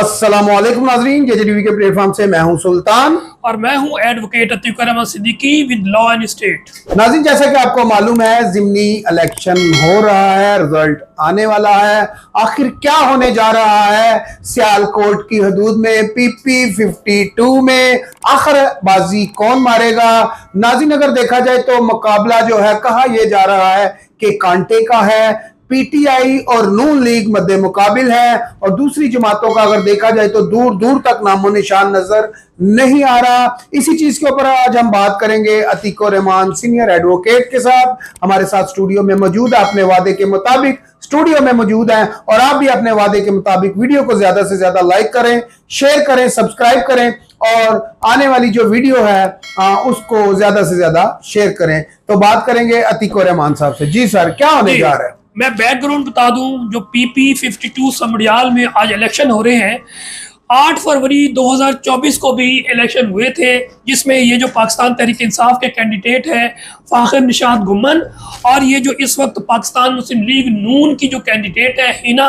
अस्सलामुअलैकुम नाजरीन, JJTV के प्लेटफॉर्म से मैं हूं सुल्तान और मैं हूं advocate Atiq Rahman Siddiqui with law and state. नाज़रीन, जैसा कि आपको मालूम है, ज़िमनी इलेक्शन हो रहा है, रिजल्ट आने वाला है। आखिर क्या होने जा रहा है सियालकोट की हदूद में, PP 52 में आखिर बाजी कौन मारेगा? नाज़रीन, अगर देखा जाए तो मुकाबला जो है, कहा यह जा रहा है कि कांटे का है। PTI और नून लीग मद्दे मुकाबिल है और दूसरी जमातों का अगर देखा जाए तो दूर दूर तक नामो निशान नजर नहीं आ रहा। इसी चीज के ऊपर आज हम बात करेंगे अतीक रहमान सीनियर एडवोकेट के साथ। हमारे साथ स्टूडियो में मौजूद है, अपने वादे के मुताबिक स्टूडियो में मौजूद हैं और आप भी अपने वादे के मुताबिक वीडियो को ज्यादा से ज्यादा लाइक करें, शेयर करें, सब्सक्राइब करें और आने वाली जो वीडियो है उसको ज्यादा से ज्यादा शेयर करें। तो बात करेंगे अतीक रहमान साहब से। जी सर, क्या होने जा रहा है? मैं बैकग्राउंड बता दूं, जो PP 52 समड़ियाल में आज इलेक्शन हो रहे हैं। 8 फरवरी 2024 को भी इलेक्शन हुए थे, जिसमें ये जो पाकिस्तान तहरीक इंसाफ के कैंडिडेट हैं फ़ाखर निशात गुम्मन और ये जो इस वक्त पाकिस्तान मुस्लिम लीग नून की जो कैंडिडेट है हिना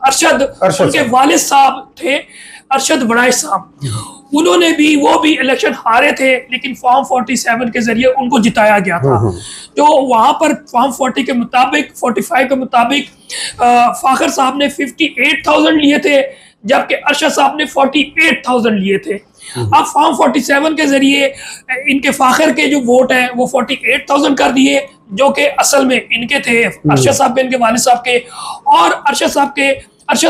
अरशद, उनके वालिद साहब थे अरशद वड़ाई साहब, उन्होंने भी वो भी इलेक्शन हारे थे, लेकिन फॉर्म 47 के जरिए उनको जिताया गया था। जो वहां पर फॉर्म 40 के मुताबिक 45 के मुताबिक फाखर साहब ने 58,000 लिए थे, जबकि अरशद साहब ने 48,000 लिए थे। अब फॉर्म 47 के जरिए इनके फाखर के जो वोट हैं वो 48,000 कर दिए, जो कि असल में इनके थे, अरशद साहब के, इनके वालिद साहब के, और अरशद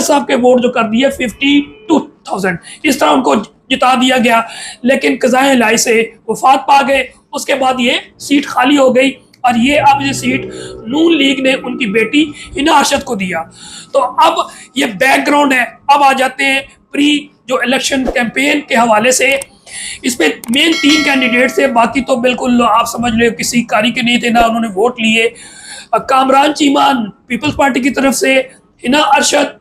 साहब के वोट जो कर दिए 52,000। इस तरह उनको जिता दिया गया, लेकिन कज़ाए लाई से वफात पा गए। उसके बाद ये सीट खाली हो गई और ये अब ये सीट नून लीग ने उनकी बेटी हिना अरशद को दिया। तो अब ये बैकग्राउंड है। अब आ जाते हैं प्री जो इलेक्शन कैंपेन के हवाले से। इसमें मेन 3 कैंडिडेट थे, बाकी तो बिल्कुल आप समझ लो किसी कारी के नहीं थे, ना उन्होंने वोट लिए। कामरान चीमान पीपल्स पार्टी की तरफ से, हिना अरशद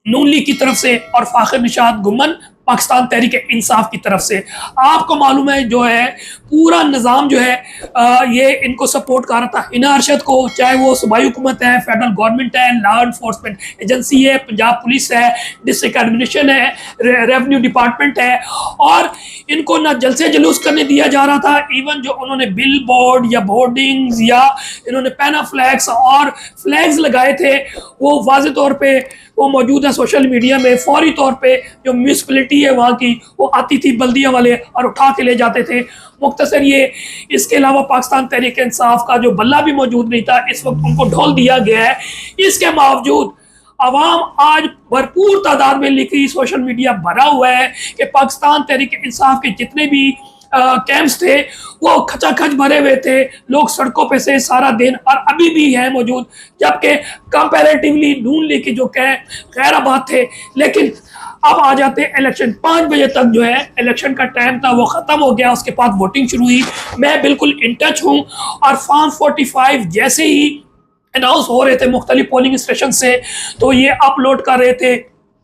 नून लीग की तरफ से और फ़ाखर निशात गुम्मन पाकिस्तान तहरीक इंसाफ की तरफ से। आपको मालूम है जो है पूरा निज़ाम जो है ये इनको सपोर्ट कर रहा था हिना अरशद को, चाहे वो सूबाई हुकूमत है, फेडरल गवर्नमेंट है, लॉ एनफोर्समेंट एजेंसी है, पंजाब पुलिस है, डिस्ट्रिक्ट एडमिनिस्ट्रेशन है, रेवेन्यू डिपार्टमेंट है, और इनको ना जलसे जुलूस करने दिया जा रहा था। इवन जो उन्होंने बिल बोर्ड या बोर्डिंग्स या इन्होंने पैना फ्लैग्स और फ्लैग्स लगाए थे, वो वाज़े तौर पे वो मौजूद है सोशल मीडिया में। फौरी तौर पे जो म्यूनसिपलिटी है वहाँ की, वो आती थी बल्दिया वाले और उठा के ले जाते थे। मुख्तसर ये, इसके अलावा पाकिस्तान तहरीक इंसाफ का जो बल्ला भी मौजूद नहीं था, इस वक्त उनको ढोल दिया गया है। इसके बावजूद अवाम आज भरपूर तादाद में लिखी, सोशल मीडिया भरा हुआ है कि पाकिस्तान तहरीक इंसाफ के जितने भी कैंप्स थे वो खचाखच भरे हुए थे, लोग सड़कों पे से सारा दिन और अभी भी है मौजूद, जबकि कंपैरेटिवली नून लीग के जो खैराबाद थे। लेकिन अब आ जाते हैं इलेक्शन। 5 बजे तक जो है इलेक्शन का टाइम था वो ख़त्म हो गया, उसके बाद वोटिंग शुरू हुई। मैं बिल्कुल इन टच हूँ और फॉर्म 45 जैसे ही अनाउंस हो रहे थे मुख्तलिफ पोलिंग स्टेशन से, तो ये अपलोड कर रहे थे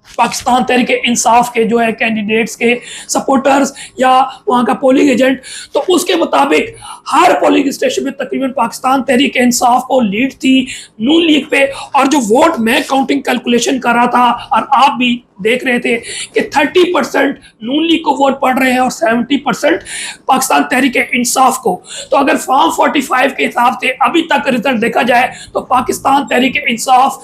पाकिस्तान तहरीक इंसाफ के जो है कैंडिडेट्स के सपोर्टर्स या वहाँ का पोलिंग एजेंट। तो उसके मुताबिक हर पोलिंग स्टेशन में तकरीबन पाकिस्तान तहरीक इंसाफ को लीड थी नून लीग पे। और जो वोट मैं काउंटिंग कैलकुलेशन कर रहा था और आप भी देख रहे थे कि 30% नून लीग को वोट पड़ रहे हैं और 70% पाकिस्तान तहरीक इंसाफ को। तो अगर फॉर्म 45 के हिसाब से अभी तक रिजल्ट देखा जाए तो पाकिस्तान तहरीक इंसाफ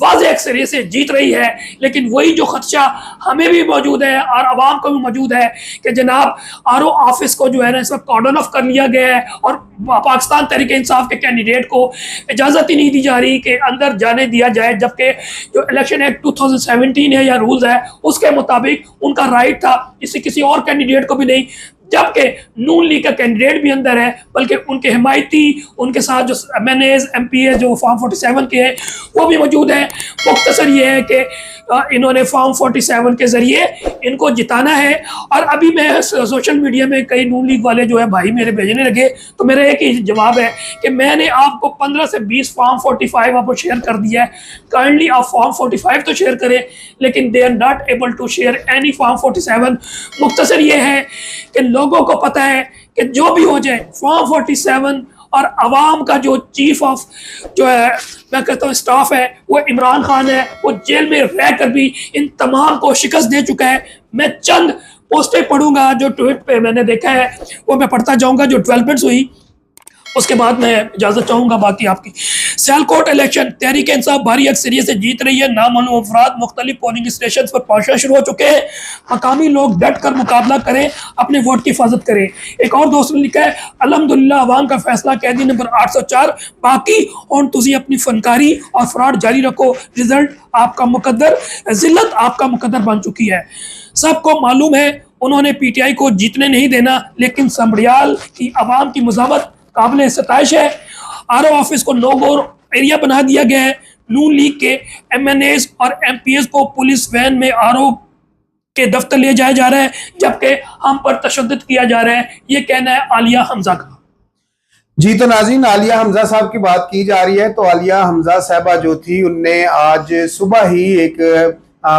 वाज़ेह अक्सरियत से जीत रही है। लेकिन वही जो खदशा हमें भी मौजूद है और आवाम को भी मौजूद है कि जनाब RO ऑफिस को जो है ना इस वक्त कॉर्डन ऑफ कर लिया गया है और पाकिस्तान तहरीक इंसाफ के कैंडिडेट को इजाज़त ही नहीं दी जा रही कि अंदर जाने दिया जाए, जबकि जो इलेक्शन एक्ट 2017 है या रूल्स है उसके मुताबिक उनका राइट था, किसी और कैंडिडेट को भी नहीं। जबकि नून लीग का कैंडिडेट भी अंदर है, बल्कि उनके हिमायती, उनके साथ जो MNAs MPA जो फॉर्म 47 के हैं वो भी मौजूद हैं। मुख्तसर ये है कि इन्होंने फॉर्म 47 के ज़रिए इनको जिताना है। और अभी मैं सोशल मीडिया में कई नून लीग वाले जो है भाई मेरे भेजने लगे, तो मेरा एक ही जवाब है कि मैंने आपको 15 से 20 फॉर्म 45 आपको शेयर कर दिया है। काइंडली आप फॉर्म 45 तो शेयर करें, लेकिन they are not able to share any form 47। मुख्तसर ये है कि लोगों को पता है कि जो भी हो जाए फॉर्म 47 और अवाम का जो चीफ ऑफ जो है मैं कहता हूँ स्टाफ है वो इमरान खान है, वो जेल में रहकर भी इन तमाम को शिकस्त दे चुका है। मैं चंद पोस्टें पढ़ूंगा जो ट्वीट पे मैंने देखा है, वो मैं पढ़ता जाऊंगा जो डेवलपमेंट्स हुई, उसके बाद मैं इजाजत चाहूंगा बाकी आपकी। सियालकोट इलेक्शन, तहरीक इंसाफ भारी अक्सरियत से जीत रही है। नामालूम अफराद मुख्तलिफ पोलिंग स्टेशन पर पहुंचना शुरू हो चुके हैं। मकामी लोग डट कर मुकाबला करें, अपने वोट की हिफाजत करें। एक और दोस्त ने लिखा है, अल्हम्दुलिल्लाह अवाम का फैसला, कैदी नंबर 804 बाकी और तुझे अपनी फनकारी और फ्रॉड जारी रखो। रिजल्ट आपका मुकद्दर, जिल्लत आपका मुकद्दर बन चुकी है। सबको मालूम है उन्होंने पीटीआई को जीतने नहीं देना, लेकिन समड़ियाल की आवाम की मुजावत काबिल सताइश है। आरओ ऑफिस को नो गो एरिया बना दिया गया है। नून लीग के एमएनएस और एमपीएस को पुलिस वैन में आरओ के दफ्तर ले जाया जा रहा है, जबकि हम पर तशद्दुद किया जा रहा है। ये कहना है आलिया हमजा का। जी तो नाज़रीन, आलिया हमजा साहब की बात की जा रही है। तो आलिया हमजा साहबा जो थी, उनने आज सुबह ही एक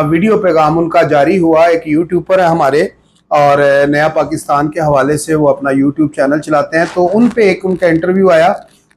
वीडियो पैगाम उनका जारी हुआ। एक यूट्यूब पर है हमारे, और नया पाकिस्तान के हवाले से वो अपना यूट्यूब चैनल चलाते हैं। तो उन पे एक उनका इंटरव्यू आया।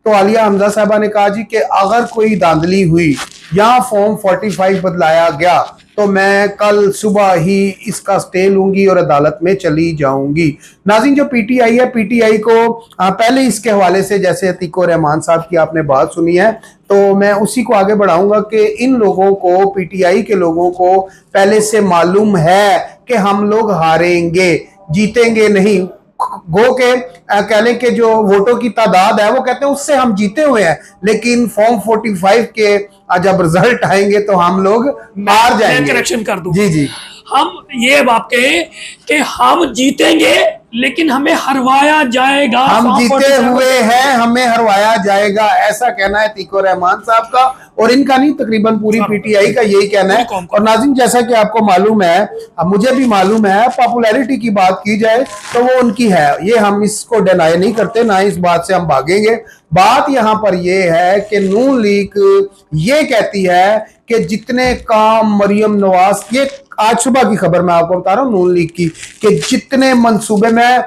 तो आलिया हमजा साहबा ने कहा जी कि अगर कोई धांधली हुई या फॉर्म 45 बदलाया गया तो मैं कल सुबह ही इसका स्टे लूंगी और अदालत में चली जाऊंगी। नाज़रीन, जो पीटीआई है, पीटीआई को पहले इसके हवाले से जैसे अतीक रहमान साहब की आपने बात सुनी है, तो मैं उसी को आगे बढ़ाऊंगा कि इन लोगों को, पीटीआई के लोगों को पहले से मालूम है कि हम लोग हारेंगे, जीतेंगे नहीं। गो के कह लें कि जो वोटों की तादाद है वो कहते हैं उससे हम जीते हुए हैं, लेकिन फॉर्म 45 के जब रिजल्ट आएंगे तो हम लोग हार जाएंगे। मैं करेक्शन कर दूं, जी जी, हम ये बात कहें कि हम जीतेंगे लेकिन हमें हरवाया जाएगा। हम जीते हुए हैं, हमें हरवाया जाएगा, ऐसा कहना है तीको रहमान साहब का, और इनका नहीं, तकरीबन पूरी पीटीआई का यही कहना है। और नाज़रीन, जैसा कि आपको मालूम है, मुझे भी मालूम है, पॉपुलैरिटी की बात की जाए तो वो उनकी है, ये हम इसको डिनाई नहीं करते, ना इस बात से हम भागेंगे। बात यहाँ पर ये है कि नून लीग ये कहती है कि जितने काम मरियम नवाज, ये आज सुबह की खबर मैं आपको बता रहा हूँ नून लीग की, कि जितने मंसूबे में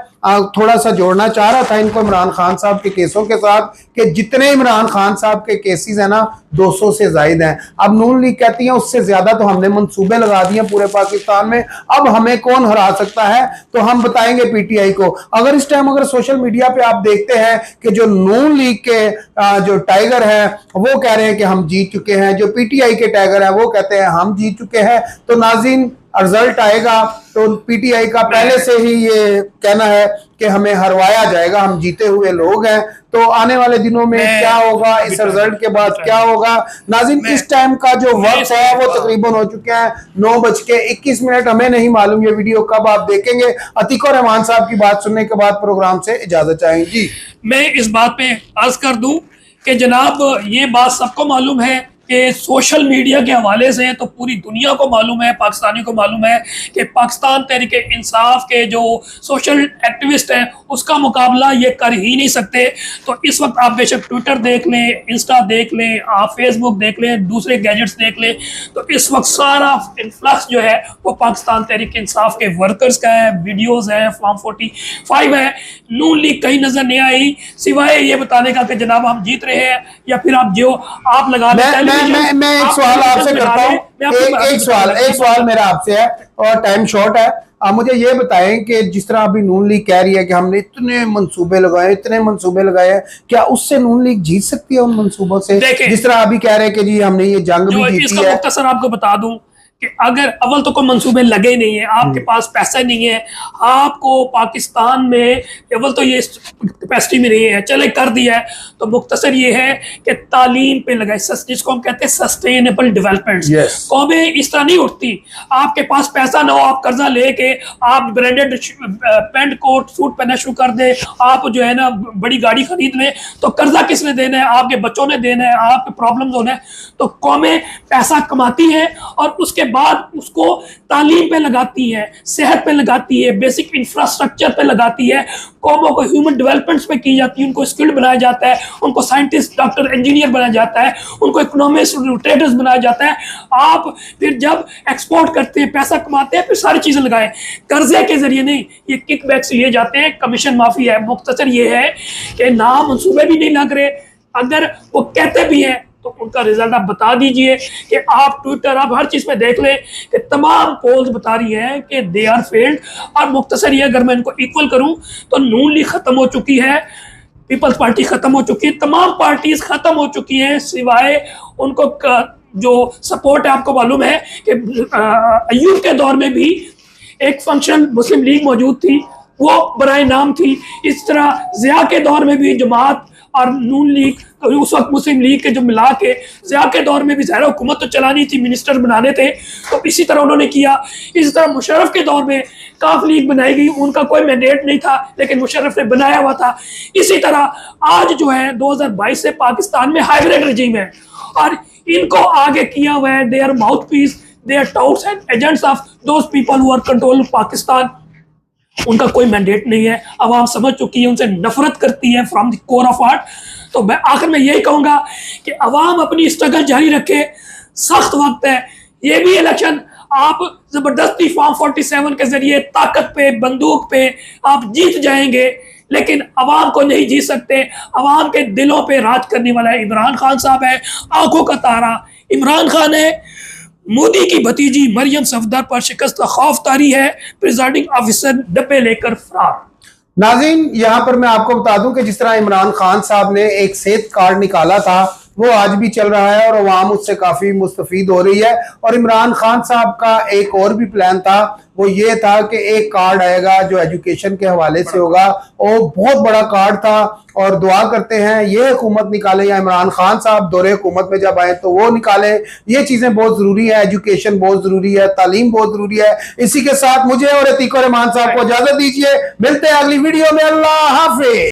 थोड़ा सा जोड़ना चाह रहा था इनको इमरान खान साहब के केसों के साथ, कि जितने इमरान खान साहब के केसेस हैं ना 200 से जायद हैं। अब नून लीग कहती है उससे ज्यादा तो हमने मंसूबे लगा दिए पूरे पाकिस्तान में, अब हमें कौन हरा सकता है, तो हम बताएंगे पीटीआई को। अगर इस टाइम अगर सोशल मीडिया पे आप देखते हैं कि जो नून लीग के जो टाइगर है वो कह रहे हैं कि हम जीत चुके हैं, जो पीटीआई के टाइगर है वो कहते हैं हम जीत चुके हैं, तो नाज़रीन रिजल्ट आएगा तो पीटीआई का पहले से ही ये कहना है कि हमें हरवाया जाएगा, हम जीते हुए लोग हैं। तो आने वाले दिनों में क्या होगा, इस रिजल्ट के बाद क्या होगा, नाज़रीन इस टाइम का जो वक्त है वो तकरीबन हो चुके हैं 9:21। हमें नहीं मालूम ये वीडियो कब आप देखेंगे। अतीक रहमान साहब की बात सुनने के बाद प्रोग्राम से इजाजत चाहेंगी। मैं इस बात पे अर्ज कर दूं कि जनाब ये बात सबको मालूम है कि सोशल मीडिया के हवाले से तो पूरी दुनिया को मालूम है, पाकिस्तानी को मालूम है कि पाकिस्तान तहरीक इंसाफ के जो सोशल एक्टिविस्ट हैं उसका मुकाबला ये कर ही नहीं सकते। तो इस वक्त आप बेशक ट्विटर देख लें, इंस्टा देख लें, आप फेसबुक देख लें, दूसरे गैजेट्स देख लें, तो इस वक्त सारा इन्फ्लक्स जो है वो पाकिस्तान तहरीक इंसाफ के वर्कर्स का है, वीडियोस है, फॉर्म 45 है। नून लीग कहीं नजर नहीं आई सिवाय ये बताने का कि जनाब हम जीत रहे हैं, या फिर आप जो आप लगा मैं एक सवाल आपसे करता हूँ, एक सवाल मेरा आपसे है और टाइम शॉर्ट है। आप मुझे ये बताएं कि जिस तरह अभी नून लीग कह रही है कि हमने इतने मंसूबे लगाए हैं, क्या उससे नून लीग जीत सकती है उन मंसूबों से? जिस तरह अभी कह रहे हैं कि जी हमने ये जंग भी जीती है। मुख्तसर आपको बता दूं कि अगर अव्वल तो कोई मंसूबे लगे नहीं है, आपके पास पैसा नहीं है, आपको पाकिस्तान में अव्वल तो ये कैपेसिटी में नहीं है, चले कर दिया है, तो मुख्तसर ये है कि तालीम पे लगाए, जिसको हम कहते हैं सस्टेनेबल डेवलपमेंट। कौमें इस तरह नहीं उठती, आपके पास पैसा ना हो, आप कर्जा लेके आप ब्रांडेड पैंट कोट सूट पहनना शुरू कर दे, आप जो है ना बड़ी गाड़ी खरीद लें, तो कर्जा किसने देना है? आपके बच्चों ने देना है, आपके प्रॉब्लम्स होना है। तो कौमें पैसा कमाती हैं और उसके बाद उसको तालीम पे लगाती है, सेहत पे लगाती है, बेसिक इंफ्रास्ट्रक्चर पे लगाती है, कौमों को ह्यूमन डेवलपमेंट्स पे की जाती है, उनको स्किल्ड बनाया जाता है, उनको साइंटिस्ट, डॉक्टर, इंजीनियर बनाया जाता है, उनको इकोनॉमिस्ट, ट्रेडर्स बनाया जाता है। आप फिर जब एक्सपोर्ट करते हैं, पैसा कमाते हैं, फिर सारी चीजें लगाएं, कर्जे के जरिए नहीं, ये किकबैक से लिए जाते हैं, कमीशन माफी है। मुख्तसर ये है कि नाम मंसूबे भी नहीं लग रहे, अगर वो कहते भी हैं तो उनका रिजल्ट आप बता दीजिए कि आप ट्विटर, आप हर चीज में देख लें कि तमाम पोल्स बता रही है कि दे आर फेल्ड। और मुख्तसर ये, अगर मैं इनको इक्वल करूं तो नून लीग खत्म हो चुकी है, पीपल्स पार्टी खत्म हो चुकी है, तमाम पार्टीज खत्म हो चुकी हैं, सिवाय उनको जो सपोर्ट है। आपको मालूम है कि अय्यूब के दौर में भी एक फंक्शनल मुस्लिम लीग मौजूद थी, वो बराए नाम थी। इस तरह ज़िया के दौर में भी जमात और नून लीग, उस वक्त मुस्लिम लीग के जो मिला के ज़िया के दौर में भी ज़ाहिर हुकूमत तो चलानी थी, मिनिस्टर बनाने थे, तो इसी तरह उन्होंने किया। इसी तरह मुशर्रफ के दौर में काफ लीग बनाई गई, उनका कोई मैंडेट नहीं था, लेकिन मुशर्रफ ने बनाया हुआ था। इसी तरह आज जो है 2022 से पाकिस्तान में हाइब्रिड रजीम है और इनको आगे किया हुआ है, they are mouth piece, they are touts and agents of those people who are control Pakistan. उनका कोई मैंडेट नहीं है, अवाम समझ चुकी है, उनसे नफरत करती है from the core of heart. तो मैं आखिर में यही कहूंगा कि अवाम अपनी स्ट्रगल जारी रखे, सख्त वक्त है। ये भी इलेक्शन आप जबरदस्ती फॉर्म 47 के जरिए ताकत पे, बंदूक पे आप जीत जाएंगे, लेकिन अवाम को नहीं जीत सकते। अवाम के दिलों पे राज करने वाला इमरान खान साहब है, आंखों का तारा इमरान खान है। मोदी की भतीजी मरियम सफदर पर शिकस्त खौफ तारी है, प्रिजाइडिंग ऑफिसर डब्बे लेकर फरार। नाज़रीन, यहाँ पर मैं आपको बता दूं कि जिस तरह इमरान खान साहब ने एक सेहत कार्ड निकाला था, वो आज भी चल रहा है और अवाम उससे काफी मुस्तफीद हो रही है। और इमरान खान साहब का एक और भी प्लान था, वो ये था कि एक कार्ड आएगा जो एजुकेशन के हवाले से होगा, वो बहुत बड़ा कार्ड था। और दुआ करते हैं ये हुकूमत निकाले या इमरान खान साहब दौरे हुकूमत में जब आए तो वो निकाले। ये चीजें बहुत जरूरी है, एजुकेशन बहुत जरूरी है, तालीम बहुत जरूरी है। इसी के साथ मुझे और अतीक रहमान साहब को इजाजत दीजिए, मिलते हैं अगली वीडियो में। अल्लाह हाफिज।